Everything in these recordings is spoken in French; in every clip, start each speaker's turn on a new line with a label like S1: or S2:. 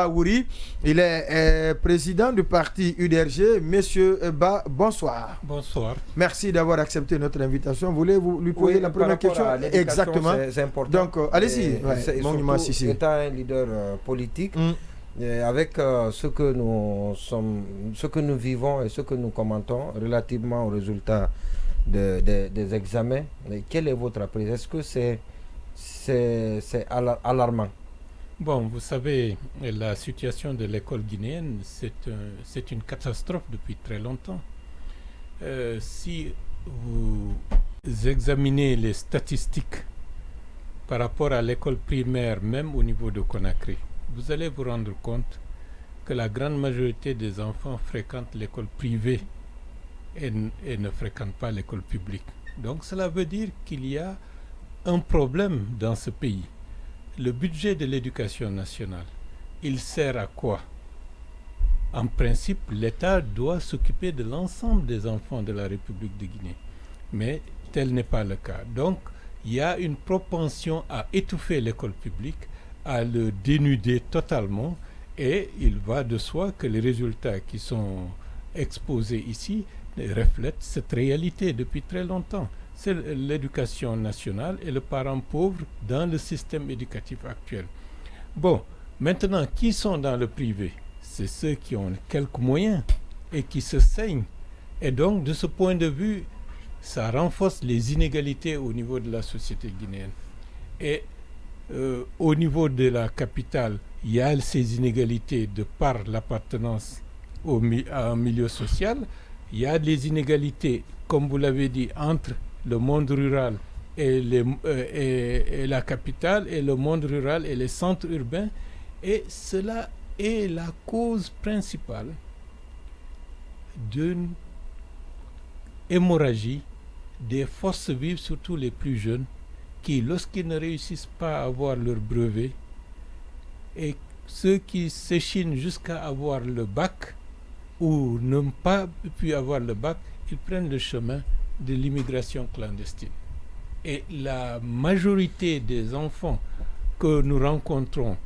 S1: Aouri, il est président du parti UDRG. Monsieur Ba, bonsoir.
S2: Bonsoir.
S1: Merci d'avoir accepté notre invitation. Voulez-vous lui poser la première question?
S3: Exactement. C'est important.
S1: Donc, allez-y.
S3: Étant un leader politique, avec ce que nous vivons et ce que nous commentons relativement aux résultats des examens, quelle est votre appréciation? Est-ce que c'est alarmant?
S2: Bon, vous savez, la situation de l'école guinéenne, c'est une catastrophe depuis très longtemps. Si vous examinez les statistiques par rapport à l'école primaire, même au niveau de Conakry, vous allez vous rendre compte que la grande majorité des enfants fréquentent l'école privée et ne fréquentent pas l'école publique. Donc cela veut dire qu'il y a un problème dans ce pays. Le budget de l'éducation nationale, il sert à quoi? En principe, l'État doit s'occuper de l'ensemble des enfants de la République de Guinée. Mais tel n'est pas le cas. Donc, il y a une propension à étouffer l'école publique, à le dénuder totalement, et il va de soi que les résultats qui sont exposés ici reflètent cette réalité depuis très longtemps. C'est l'éducation nationale et le parent pauvre dans le système éducatif actuel. Bon, maintenant, qui sont dans le privé? C'est ceux qui ont quelques moyens et qui se saignent. Et donc, de ce point de vue, ça renforce les inégalités au niveau de la société guinéenne. Et au niveau de la capitale, il y a ces inégalités de par l'appartenance à un milieu social. Il y a des inégalités, comme vous l'avez dit, entre le monde rural et la capitale, et le monde rural et les centres urbains, et cela est la cause principale d'une hémorragie des forces vives, surtout les plus jeunes, qui, lorsqu'ils ne réussissent pas à avoir leur brevet, et ceux qui s'échinent jusqu'à avoir le bac, ou n'ont pas pu avoir le bac, ils prennent le chemin de l'immigration clandestine. Et la majorité des enfants que nous rencontrons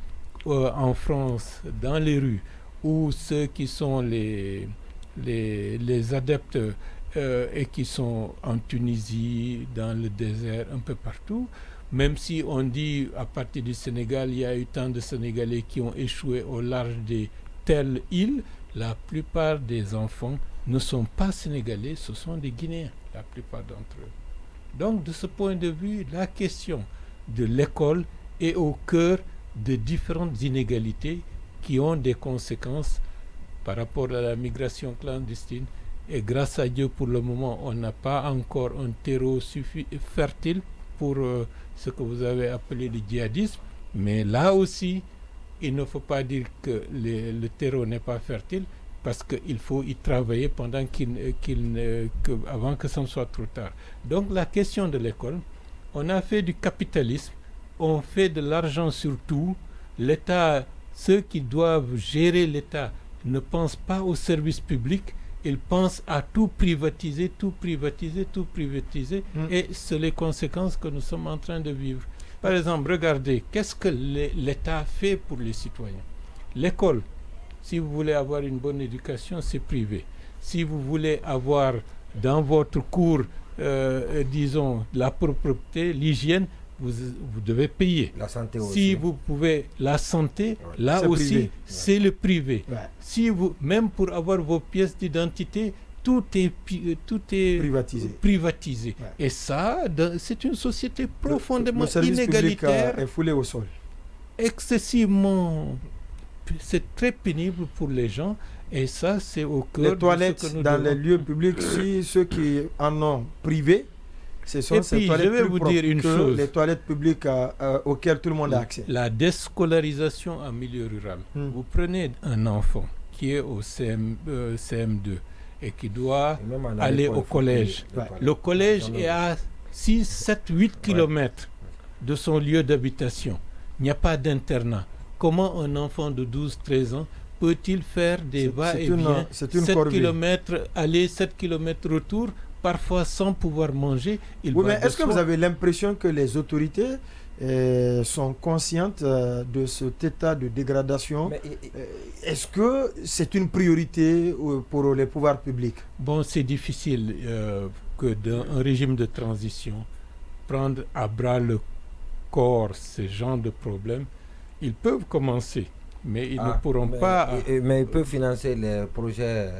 S2: en France, dans les rues, ou ceux qui sont les adeptes et qui sont en Tunisie, dans le désert, un peu partout, même si on dit à partir du Sénégal, il y a eu tant de Sénégalais qui ont échoué au large de telle île, la plupart des enfants ne sont pas sénégalais, ce sont des Guinéens, la plupart d'entre eux. Donc, de ce point de vue, la question de l'école est au cœur de différentes inégalités qui ont des conséquences par rapport à la migration clandestine. Et grâce à Dieu, pour le moment, on n'a pas encore un terreau fertile pour ce que vous avez appelé le djihadisme. Mais là aussi, il ne faut pas dire que le terreau n'est pas fertile, parce qu'il faut y travailler avant que ça ne soit trop tard. Donc la question de l'école, on a fait du capitalisme, on fait de l'argent sur tout. L'État, ceux qui doivent gérer l'État ne pensent pas au service public, ils pensent à tout privatiser, et c'est les conséquences que nous sommes en train de vivre. Par exemple, regardez, qu'est-ce que l'État fait pour les citoyens? L'école, si vous voulez avoir une bonne éducation, c'est privé. Si vous voulez avoir dans votre cours, disons, la propreté, l'hygiène, vous devez payer.
S3: La santé aussi.
S2: Si vous pouvez, la santé, là aussi, c'est le privé.
S1: Ouais.
S2: Si vous, même pour avoir vos pièces d'identité, tout est privatisé.
S1: Ouais.
S2: Et ça, c'est une société profondément
S1: le service
S2: inégalitaire.
S1: public est foulé au sol.
S2: Excessivement. C'est très pénible pour les gens. Et ça, c'est au cœur
S1: les toilettes
S2: de ce que nous
S1: dans
S2: devons.
S1: les lieux publics, si ceux qui en ont privé, ce sont ces toilettes
S2: je vais vous dire une chose.
S1: les toilettes publiques auxquelles tout le monde a accès.
S2: La déscolarisation en milieu rural. Vous prenez un enfant qui est au CM2 et qui doit aller au collège. Le collège est à 6, 7, 8 kilomètres de son lieu d'habitation. Il n'y a pas d'internat. Comment un enfant de 12, 13 ans peut-il faire des va-et-vient 7 km aller, 7 km retour, parfois sans pouvoir manger?
S1: Mais est-ce que vous avez l'impression que les autorités sont conscientes de cet état de dégradation. Est-ce que c'est une priorité pour les pouvoirs publics?
S2: Bon, c'est difficile que dans un régime de transition, prendre à bras le corps ce genre de problèmes. Ils peuvent commencer, mais ils ne pourront pas...
S3: Mais ils peuvent financer les projets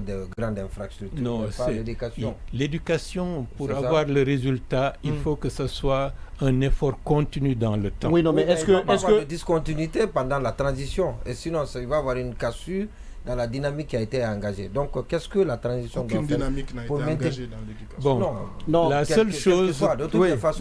S3: de grandes infrastructures,
S2: non,
S3: pas l'éducation.
S2: L'éducation, pour avoir le résultat, il faut que ce soit un effort continu dans le temps.
S3: Oui, non, mais est-ce que... avoir de discontinuité pendant la transition, et sinon, il va y avoir une cassure dans la dynamique qui a été engagée. Donc, qu'est-ce que la transition doit faire?
S4: Aucune dynamique n'a été engagée dans l'éducation.
S2: Bon,
S3: non,
S2: la seule chose,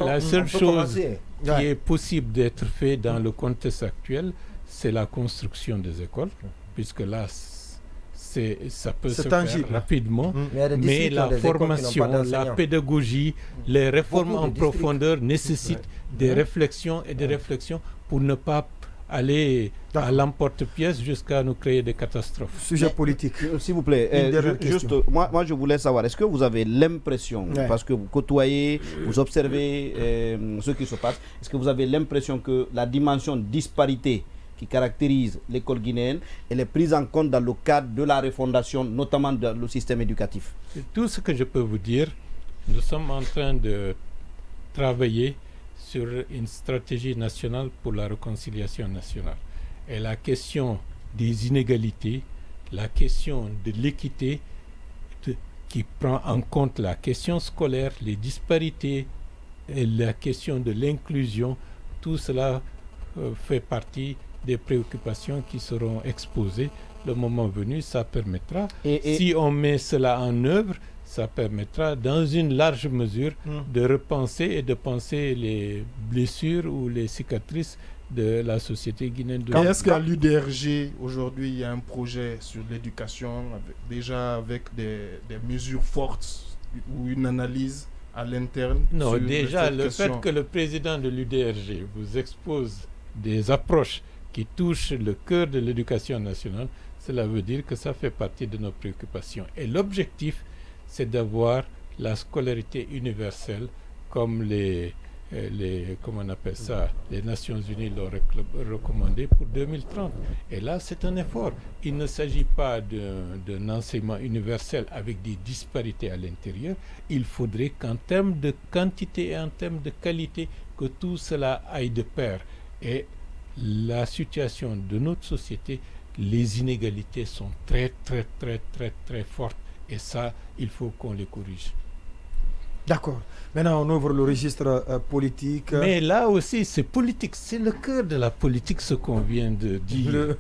S3: la
S2: seule chose qui est possible d'être faite dans le contexte actuel, c'est la construction des écoles, puisque là, ça peut se
S1: tangible.
S2: faire rapidement, mais la formation, la pédagogie, les réformes en profondeur nécessitent des réflexions et des réflexions pour ne pas aller à l'emporte-pièce jusqu'à nous créer des catastrophes.
S1: Sujet politique.
S5: S'il vous plaît, juste, moi je voulais savoir, est-ce que vous avez l'impression, parce que vous côtoyez, vous observez ce qui se passe, est-ce que vous avez l'impression que la dimension disparité qui caractérise l'école guinéenne, elle est prise en compte dans le cadre de la refondation, notamment dans le système éducatif?
S2: Tout ce que je peux vous dire, nous sommes en train de travailler sur une stratégie nationale pour la réconciliation nationale. Et la question des inégalités, la question de l'équité, qui prend en compte la question scolaire, les disparités, et la question de l'inclusion, tout cela fait partie des préoccupations qui seront exposées. Le moment venu, ça permettra, si on met cela en œuvre, ça permettra dans une large mesure de repenser et de penser les blessures ou les cicatrices de la société guinéenne.
S4: Est-ce qu'à l'UDRG, aujourd'hui, il y a un projet sur l'éducation, déjà avec des mesures fortes ou une analyse à l'interne?
S2: Non, déjà, le fait que le président de l'UDRG vous expose des approches qui touchent le cœur de l'éducation nationale, cela veut dire que ça fait partie de nos préoccupations. Et l'objectif, c'est d'avoir la scolarité universelle comme comment on appelle ça, les Nations Unies l'ont recommandé pour 2030. Et là, c'est un effort. Il ne s'agit pas d'un enseignement universel avec des disparités à l'intérieur. Il faudrait qu'en termes de quantité et en termes de qualité, que tout cela aille de pair. Et la situation de notre société, les inégalités sont très, très, très, très, très fortes. Et ça, il faut qu'on les corrige.
S1: D'accord. Maintenant, on ouvre le registre politique.
S2: Mais là aussi, c'est politique. C'est le cœur de la politique, ce qu'on vient de dire.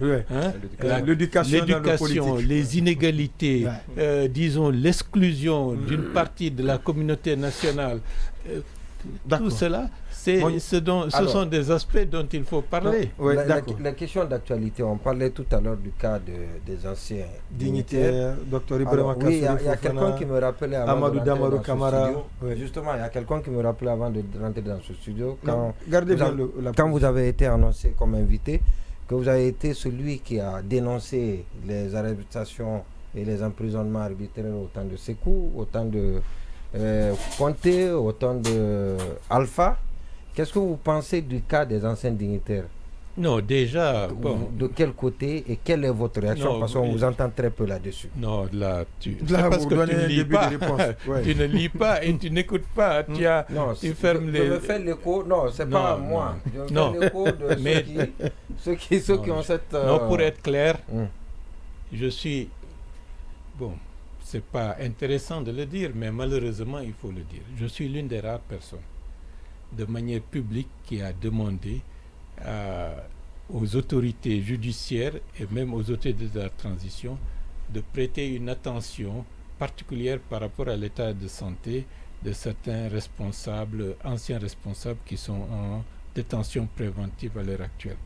S2: L'éducation, les inégalités, disons l'exclusion d'une partie de la communauté nationale. Tout cela, ce sont des aspects dont il faut parler.
S3: La question d'actualité, on parlait tout à l'heure du cas des anciens dignitaires.
S1: Dr Ibrahima Kassou,
S3: il y a quelqu'un qui me rappelait avant de rentrer dans
S1: Kamara.
S3: Justement, il y a quelqu'un qui me rappelait avant de rentrer dans ce studio, quand vous avez été annoncé comme invité, que vous avez été celui qui a dénoncé les arrestations et les emprisonnements arbitraires au temps de Sékou, au temps de Conté, au temps de Alpha. Qu'est-ce que vous pensez du cas des anciens dignitaires?
S2: Non, déjà...
S3: De quel côté et quelle est votre réaction? Parce qu'on vous entend très peu là-dessus.
S2: Non, parce que tu ne lis pas. Tu ne lis pas et tu n'écoutes pas. Tu fermes les...
S3: Je me fais l'écho. Non, c'est pas moi. Je me fais l'écho de ceux qui ont cette...
S2: Non, pour être clair, je suis... Bon, c'est pas intéressant de le dire, mais malheureusement, il faut le dire. Je suis l'une des rares personnes, de manière publique, qui a demandé aux autorités judiciaires et même aux autorités de la transition de prêter une attention particulière par rapport à l'état de santé de certains responsables, anciens responsables qui sont en détention préventive à l'heure actuelle.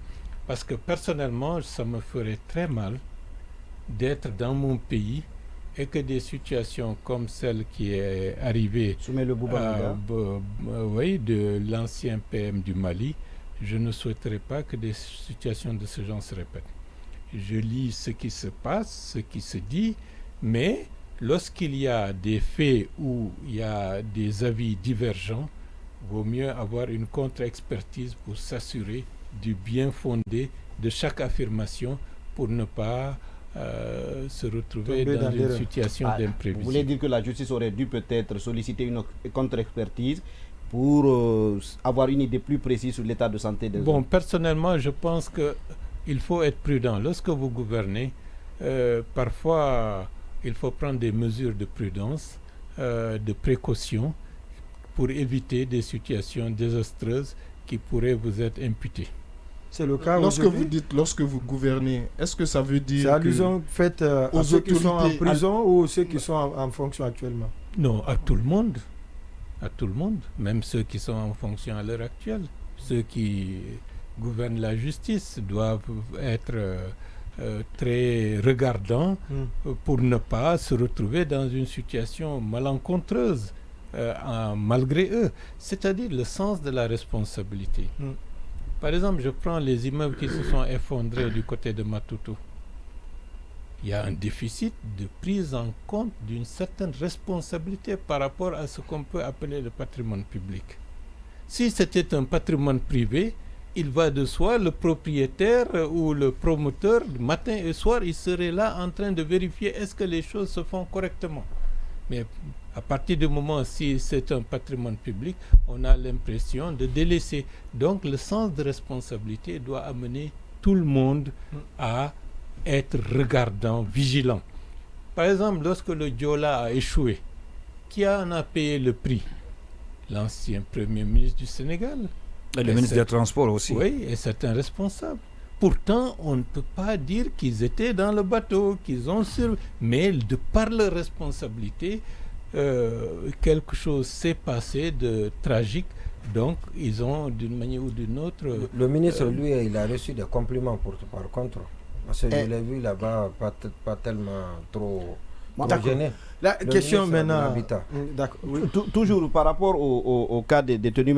S2: Parce que personnellement, ça me ferait très mal d'être dans mon pays et que des situations comme celle qui est arrivée de l'ancien PM du Mali, je ne souhaiterais pas que des situations de ce genre se répètent. Je lis ce qui se passe, ce qui se dit, mais lorsqu'il y a des faits où il y a des avis divergents, vaut mieux avoir une contre-expertise pour s'assurer du bien fondé de chaque affirmation pour ne pas se retrouver dans une situation d'imprévu.
S5: Vous voulez dire que la justice aurait dû peut-être solliciter une contre-expertise pour avoir une idée plus précise sur l'état de santé des hommes?
S2: Personnellement, je pense qu'il faut être prudent. Lorsque vous gouvernez, parfois, il faut prendre des mesures de prudence, de précaution, pour éviter des situations désastreuses qui pourraient vous être imputées.
S1: C'est le cas
S4: lorsque vous dites lorsque vous gouvernez, est-ce que ça veut dire
S1: c'est allusion faite à ceux qui sont en prison ou ceux qui sont en fonction actuellement?
S2: Non, à tout le monde. À tout le monde, même ceux qui sont en fonction à l'heure actuelle. Ceux qui gouvernent la justice doivent être très regardants pour ne pas se retrouver dans une situation malencontreuse malgré eux. C'est-à-dire le sens de la responsabilité. Par exemple, je prends les immeubles qui se sont effondrés du côté de Matutu. Il y a un déficit de prise en compte d'une certaine responsabilité par rapport à ce qu'on peut appeler le patrimoine public. Si c'était un patrimoine privé, il va de soi, le propriétaire ou le promoteur, matin et soir, il serait là en train de vérifier est-ce que les choses se font correctement. Mais à partir du moment si c'est un patrimoine public, on a l'impression de délaisser. Donc le sens de responsabilité doit amener tout le monde à être regardant, vigilant. Par exemple, lorsque le Diola a échoué, qui en a payé le prix? L'ancien Premier ministre du Sénégal.
S6: Et le ministre des Transports aussi.
S2: Oui, et certains responsables. Pourtant, on ne peut pas dire qu'ils étaient dans le bateau, qu'ils ont survécu. Mais de par leur responsabilité, quelque chose s'est passé de tragique. Donc, ils ont, d'une manière ou d'une autre...
S3: Le ministre, lui, il a reçu des compliments par contre. Parce que je l'ai vu là-bas, pas tellement trop gêné.
S1: La question maintenant...
S5: Oui. Toujours par rapport au cas des détenus,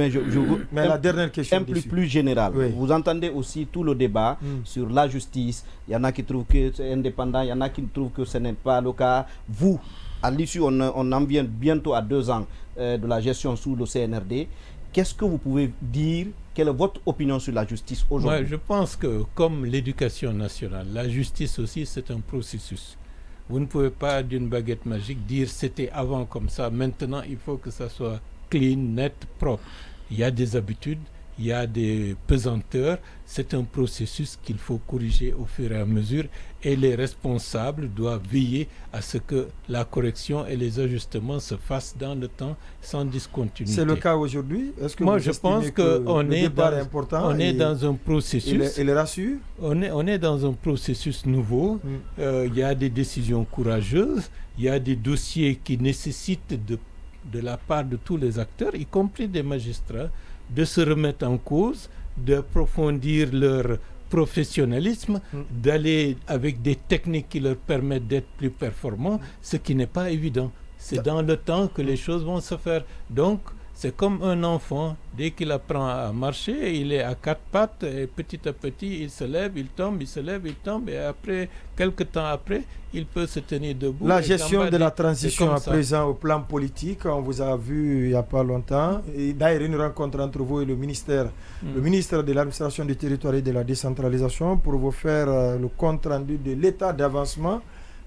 S5: mais
S1: la dernière question
S5: plus générale. Oui. Vous entendez aussi tout le débat sur la justice. Il y en a qui trouvent que c'est indépendant, il y en a qui trouvent que ce n'est pas le cas. Vous, à l'issue, on en vient bientôt à 2 ans de la gestion sous le CNRD. Qu'est-ce que vous pouvez dire? Quelle est votre opinion sur la justice aujourd'hui?
S2: Moi, je pense que comme l'éducation nationale, la justice aussi, c'est un processus. Vous ne pouvez pas d'une baguette magique dire c'était avant comme ça, maintenant il faut que ça soit clean, net, propre. Il y a des habitudes, il y a des pesanteurs, c'est un processus qu'il faut corriger au fur et à mesure et les responsables doivent veiller à ce que la correction et les ajustements se fassent dans le temps sans discontinuité.
S1: C'est le cas aujourd'hui? Est-ce que
S2: moi je pense qu'on est dans un processus.
S1: Il rassure?
S2: On est dans un processus nouveau. Il y a des décisions courageuses, il y a des dossiers qui nécessitent de la part de tous les acteurs, y compris des magistrats, de se remettre en cause, d'approfondir leur professionnalisme, d'aller avec des techniques qui leur permettent d'être plus performants, ce qui n'est pas évident. C'est dans le temps que les choses vont se faire. Donc, c'est comme un enfant, dès qu'il apprend à marcher, il est à 4 pattes et petit à petit, il se lève, il tombe, il se lève, il tombe et après, quelques temps après, il peut se tenir debout.
S1: La gestion de la transition à présent au plan politique, on vous a vu il n'y a pas longtemps. Et d'ailleurs, une rencontre entre vous et le ministère de l'administration du territoire et de la décentralisation pour vous faire le compte rendu de l'état d'avancement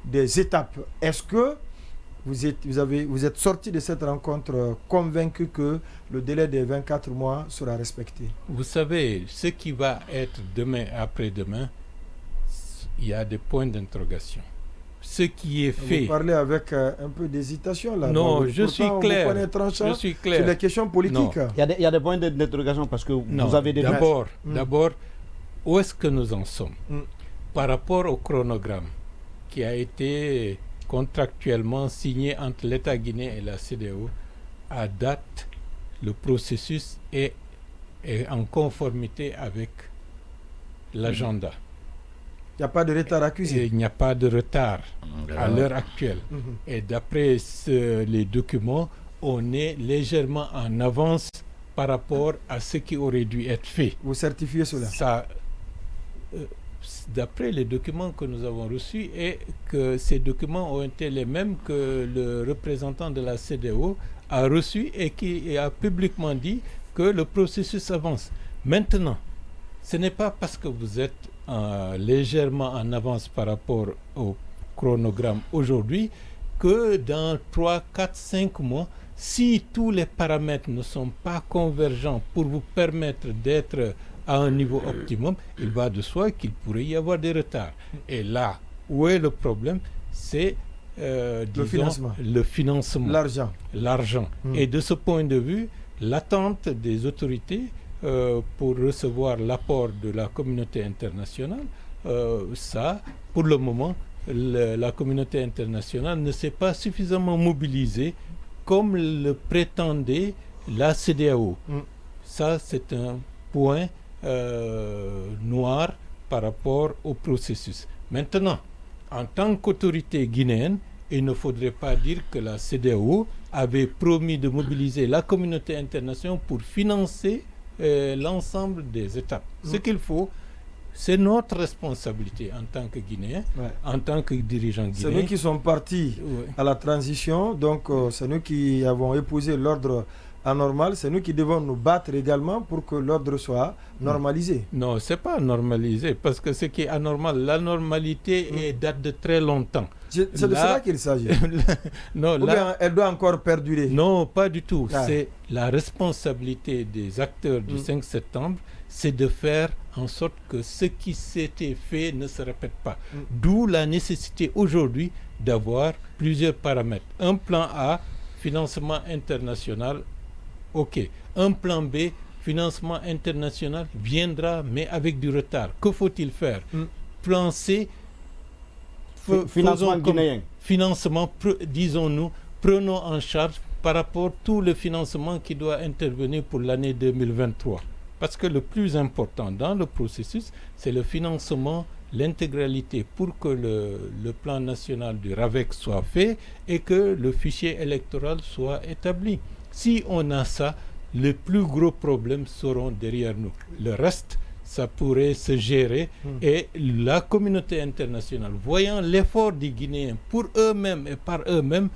S1: des étapes. Est-ce que vous êtes sorti de cette rencontre convaincu que le délai des 24 mois sera respecté?
S2: Vous savez, ce qui va être demain et après-demain, il y a des points d'interrogation. Ce qui est fait...
S1: Vous parlez avec un peu d'hésitation là.
S2: Non, je suis clair. Je suis clair.
S1: Sur les questions politiques.
S5: Il y a des points d'interrogation parce que vous avez des...
S2: D'abord, où est-ce que nous en sommes par rapport au chronogramme qui a été contractuellement signé entre l'État guinéen et la CEDEAO, à date, le processus est en conformité avec l'agenda.
S1: Il n'y a pas de retard accusé.
S2: Il n'y a pas de retard à l'heure actuelle. Et d'après les documents, on est légèrement en avance par rapport à ce qui aurait dû être fait.
S1: Vous certifiez cela?
S2: d'après les documents que nous avons reçus, et que ces documents ont été les mêmes que le représentant de la CEDEAO a reçu et qui a publiquement dit que le processus avance. Maintenant, ce n'est pas parce que vous êtes légèrement en avance par rapport au chronogramme aujourd'hui que dans 3, 4, 5 mois, si tous les paramètres ne sont pas convergents pour vous permettre d'être à un niveau optimum, il va de soi qu'il pourrait y avoir des retards. Et là, où est le problème? C'est le financement. L'argent. Et de ce point de vue, l'attente des autorités pour recevoir l'apport de la communauté internationale, ça, pour le moment, la communauté internationale ne s'est pas suffisamment mobilisée comme le prétendait la CEDEAO. Ça, c'est un point noir par rapport au processus. Maintenant, en tant qu'autorité guinéenne, il ne faudrait pas dire que la CEDEAO avait promis de mobiliser la communauté internationale pour financer l'ensemble des étapes. Ce qu'il faut, c'est notre responsabilité en tant que Guinéens, en tant que dirigeants guinéens.
S1: C'est nous qui sommes partis à la transition, donc c'est nous qui avons épousé l'ordre anormal, c'est nous qui devons nous battre également pour que l'ordre soit normalisé.
S2: Non, ce n'est pas normalisé, parce que ce qui est anormal, la normalité date de très longtemps.
S1: C'est de cela qu'il s'agit.
S2: Non,
S1: elle doit encore perdurer.
S2: Non, pas du tout. C'est la responsabilité des acteurs du 5 septembre, c'est de faire en sorte que ce qui s'était fait ne se répète pas. D'où la nécessité aujourd'hui d'avoir plusieurs paramètres. Un plan A, financement international, ok. Un plan B, financement international, viendra, mais avec du retard. Que faut-il faire? Plan C,
S5: financement guinéen.
S2: Financement, disons-nous, prenons en charge par rapport à tout le financement qui doit intervenir pour l'année 2023. Parce que le plus important dans le processus, c'est le financement, l'intégralité pour que le plan national du RAVEC soit fait et que le fichier électoral soit établi. Si on a ça, les plus gros problèmes seront derrière nous. Le reste, ça pourrait se gérer et la communauté internationale, voyant l'effort des Guinéens pour eux-mêmes et par eux-mêmes,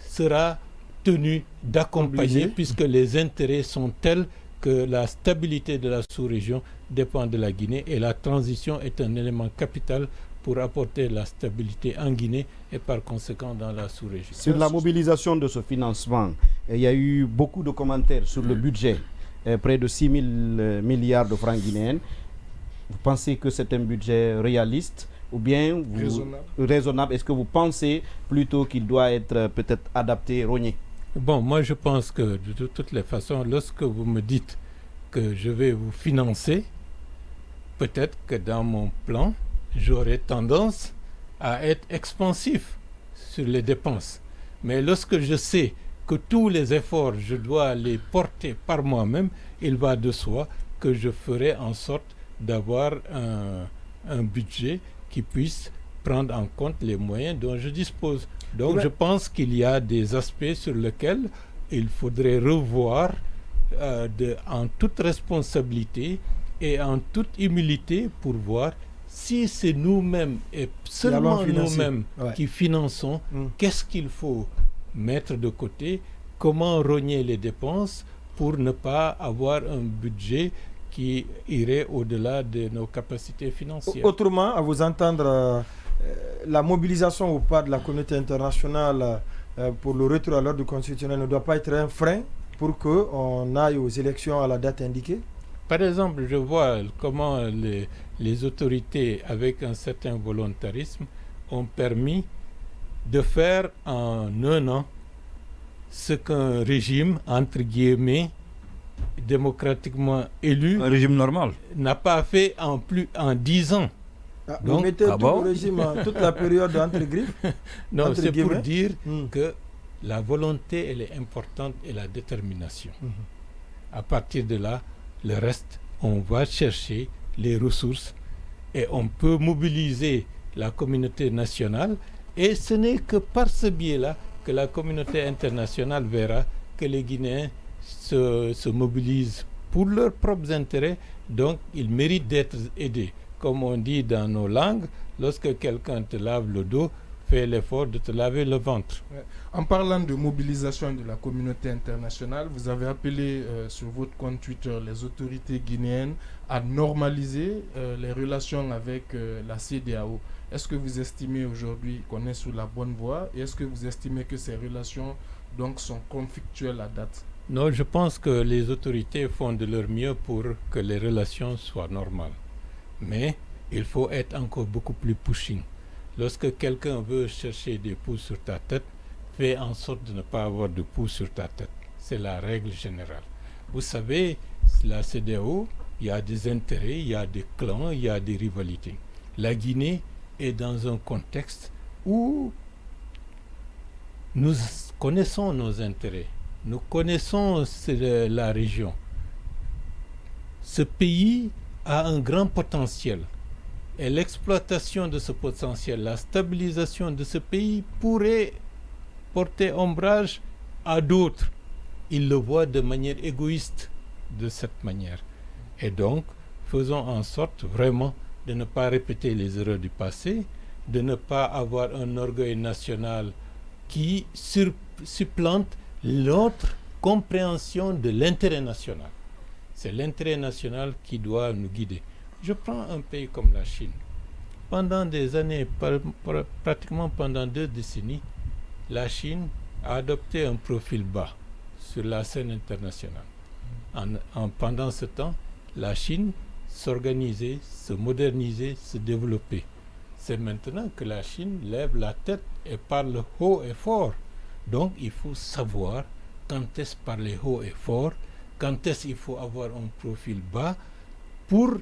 S2: sera tenue d'accompagner puisque les intérêts sont tels que la stabilité de la sous-région dépend de la Guinée et la transition est un élément capital pour apporter la stabilité en Guinée et par conséquent dans la sous-région.
S5: Sur la mobilisation de ce financement, il y a eu beaucoup de commentaires sur le budget, près de 6 000 milliards de francs guinéens. Vous pensez que c'est un budget réaliste ou bien raisonnable? Est-ce que vous pensez plutôt qu'il doit être peut-être adapté, rogné?
S2: Bon, moi je pense que de toutes les façons, lorsque vous me dites que je vais vous financer, peut-être que dans mon plan, j'aurai tendance à être expansif sur les dépenses. Mais lorsque je sais que tous les efforts, je dois les porter par moi-même, il va de soi que je ferai en sorte d'avoir un budget qui puisse prendre en compte les moyens dont je dispose. Donc je pense qu'il y a des aspects sur lesquels il faudrait revoir en toute responsabilité et en toute humilité pour voir si c'est nous-mêmes et seulement nous-mêmes qui finançons, qu'est-ce qu'il faut mettre de côté, comment rogner les dépenses pour ne pas avoir un budget qui irait au-delà de nos capacités financières.
S1: Autrement, à vous entendre, la mobilisation ou pas de la communauté internationale pour le retour à l'ordre constitutionnel ne doit pas être un frein pour qu'on aille aux élections à la date indiquée?
S2: Par exemple, je vois comment les autorités, avec un certain volontarisme, ont permis de faire en un an ce qu'un régime, entre guillemets, démocratiquement élu,
S6: un régime normal,
S2: n'a pas fait en 10 ans.
S1: Vous mettez tout le régime, toute la période entre griffes?
S2: Non, c'est pour dire que la volonté, elle est importante et la détermination. À partir de là, le reste, on va chercher les ressources et on peut mobiliser la communauté nationale et ce n'est que par ce biais-là que la communauté internationale verra que les Guinéens se mobilisent pour leurs propres intérêts, donc ils méritent d'être aidés. comme on dit dans nos langues, lorsque quelqu'un te lave le dos, fais l'effort de te laver le ventre.
S4: En parlant de mobilisation de la communauté internationale, vous avez appelé sur votre compte Twitter les autorités guinéennes à normaliser les relations avec la CEDEAO. Est-ce que vous estimez aujourd'hui qu'on est sur la bonne voie et est-ce que vous estimez que ces relations donc sont conflictuelles à date?
S2: Non, je pense que les autorités font de leur mieux pour que les relations soient normales. Mais il faut être encore beaucoup plus pushing. Lorsque quelqu'un veut chercher des pouces sur ta tête, fais en sorte de ne pas avoir de pouces sur ta tête. C'est la règle générale. Vous savez, la CEDEAO, il y a des intérêts, il y a des clans, il y a des rivalités. La Guinée est dans un contexte où nous connaissons nos intérêts, nous connaissons la région. Ce pays a un grand potentiel. Et l'exploitation de ce potentiel, la stabilisation de ce pays pourrait porter ombrage à d'autres. Ils le voient de manière égoïste de cette manière. Et donc, faisons en sorte vraiment de ne pas répéter les erreurs du passé, de ne pas avoir un orgueil national qui supplante notre compréhension de l'intérêt national. C'est l'intérêt national qui doit nous guider. Je prends un pays comme la Chine. Pendant des années, pratiquement pendant 2 décennies, la Chine a adopté un profil bas sur la scène internationale. Pendant ce temps, la Chine s'organisait, se modernisait, se développait. C'est maintenant que la Chine lève la tête et parle haut et fort. Donc il faut savoir quand est-ce parler haut et fort, quand est-ce qu'il faut avoir un profil bas pour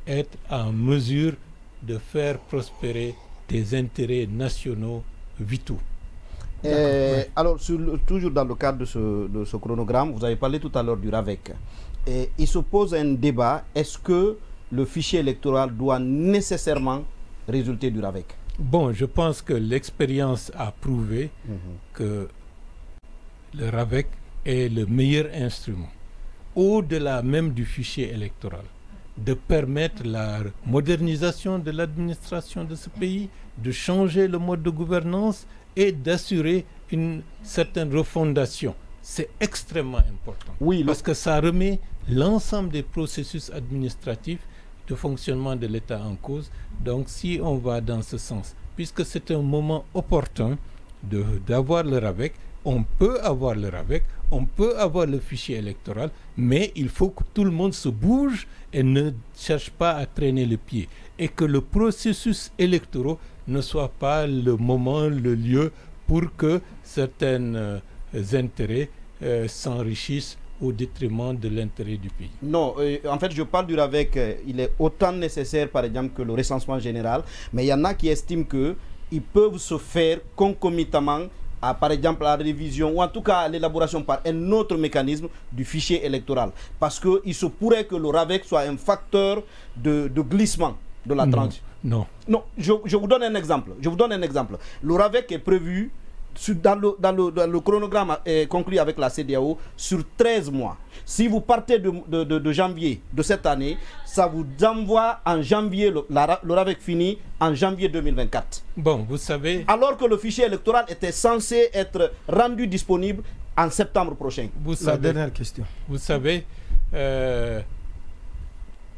S2: être en mesure de faire prospérer des intérêts nationaux vitaux.
S5: Alors, toujours dans le cadre de ce chronogramme, vous avez parlé tout à l'heure du RAVEC. Et il se pose un débat, est-ce que le fichier électoral doit nécessairement résulter du RAVEC?
S2: Bon, je pense que l'expérience a prouvé que le RAVEC est le meilleur instrument, au-delà même du fichier électoral, de permettre la modernisation de l'administration de ce pays, de changer le mode de gouvernance et d'assurer une certaine refondation. C'est extrêmement important. Oui, parce que ça remet l'ensemble des processus administratifs de fonctionnement de l'État en cause. Donc si on va dans ce sens, puisque c'est un moment opportun d'avoir le RAVEC, on peut avoir le RAVEC, on peut avoir le fichier électoral, mais il faut que tout le monde se bouge et ne cherche pas à traîner les pieds. Et que le processus électoral ne soit pas le moment, le lieu pour que certains intérêts s'enrichissent au détriment de l'intérêt du pays.
S5: Non, en fait, je parle du RAVEC, il est autant nécessaire, par exemple, que le recensement général, mais il y en a qui estiment qu'ils peuvent se faire concomitamment à, par exemple, la révision ou en tout cas à l'élaboration par un autre mécanisme du fichier électoral. Parce qu'il se pourrait que le RAVEC soit un facteur de glissement de la transition.
S2: Non.
S5: Non, je vous donne un exemple. Le RAVEC est prévu dans le chronogramme conclu avec la CEDEAO sur 13 mois. Si vous partez de janvier de cette année, ça vous envoie en janvier, le RAVEC fini en janvier 2024.
S2: Bon, vous savez...
S5: Alors que le fichier électoral était censé être rendu disponible en septembre prochain.
S1: Dernière question.
S2: Vous savez,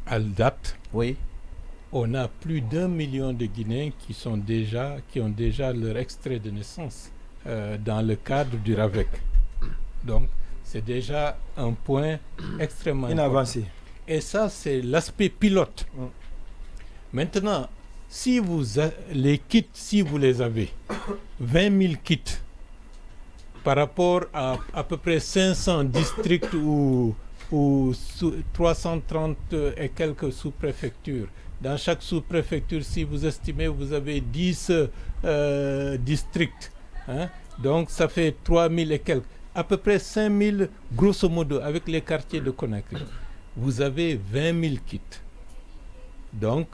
S2: à date,
S5: oui,
S2: on a plus d'1 million de Guinéens qui ont déjà leur extrait de naissance dans le cadre du RAVEC. Donc, c'est déjà un point extrêmement
S1: avancé.
S2: Important. Et ça, c'est l'aspect pilote. Maintenant, si les kits, si vous les avez, 20 000 kits par rapport à peu près 500 districts ou 330 et quelques sous-préfectures. Dans chaque sous-préfecture, si vous estimez, vous avez 10 districts. Donc, ça fait 3 000 et quelques. À peu près 5 000, grosso modo, avec les quartiers de Conakry. Vous avez 20 000 kits. Donc,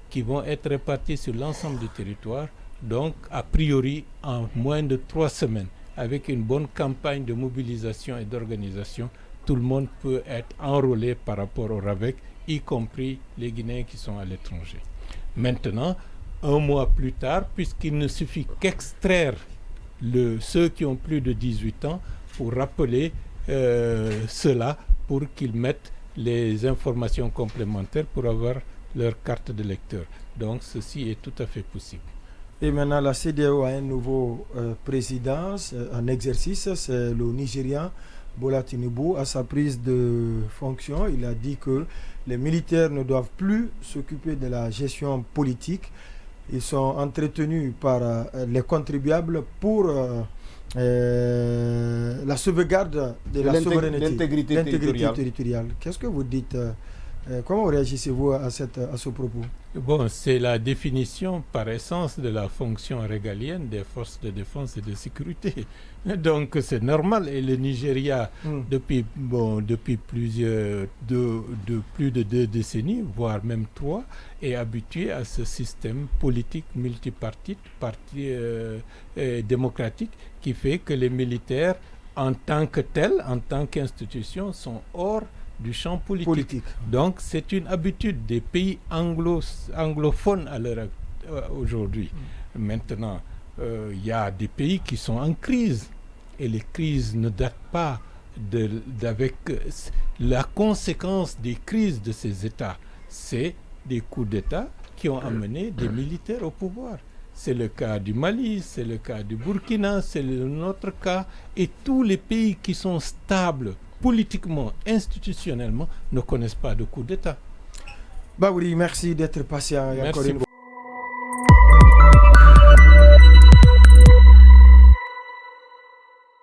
S2: qui vont être répartis sur l'ensemble du territoire. Donc, a priori, en moins de 3 semaines, avec une bonne campagne de mobilisation et d'organisation, tout le monde peut être enrôlé par rapport au RAVEC, y compris les Guinéens qui sont à l'étranger. Maintenant, un mois plus tard, puisqu'il ne suffit qu'extraire ceux qui ont plus de 18 ans pour rappeler cela, pour qu'ils mettent les informations complémentaires pour avoir leur carte de lecteur. Donc ceci est tout à fait possible.
S1: Et maintenant, la CEDEAO a un nouveau président en exercice, c'est le Nigérian Bola Tinubu. À sa prise de fonction, il a dit que les militaires ne doivent plus s'occuper de la gestion politique. Ils sont entretenus par les contribuables pour la sauvegarde de la souveraineté,
S5: l'intégrité
S1: territoriale. Qu'est-ce que vous dites comment réagissez-vous à ce propos?
S2: Bon, c'est la définition par essence de la fonction régalienne des forces de défense et de sécurité. Donc c'est normal. Et le Nigeria, depuis plus de 2 décennies, voire même 3, est habitué à ce système politique multipartite, démocratique, qui fait que les militaires, en tant que tels, en tant qu'institution, sont hors du champ politique. Donc c'est une habitude des pays anglophones à l'heure aujourd'hui. Maintenant, il y a des pays qui sont en crise et les crises ne datent pas d'avec la conséquence des crises de ces États. C'est des coups d'État qui ont amené des militaires au pouvoir. C'est le cas du Mali, c'est le cas du Burkina, c'est notre cas, et tous les pays qui sont stables politiquement, institutionnellement, ne connaissent pas de coup d'État.
S1: Baouri, merci d'être patient.
S2: Merci.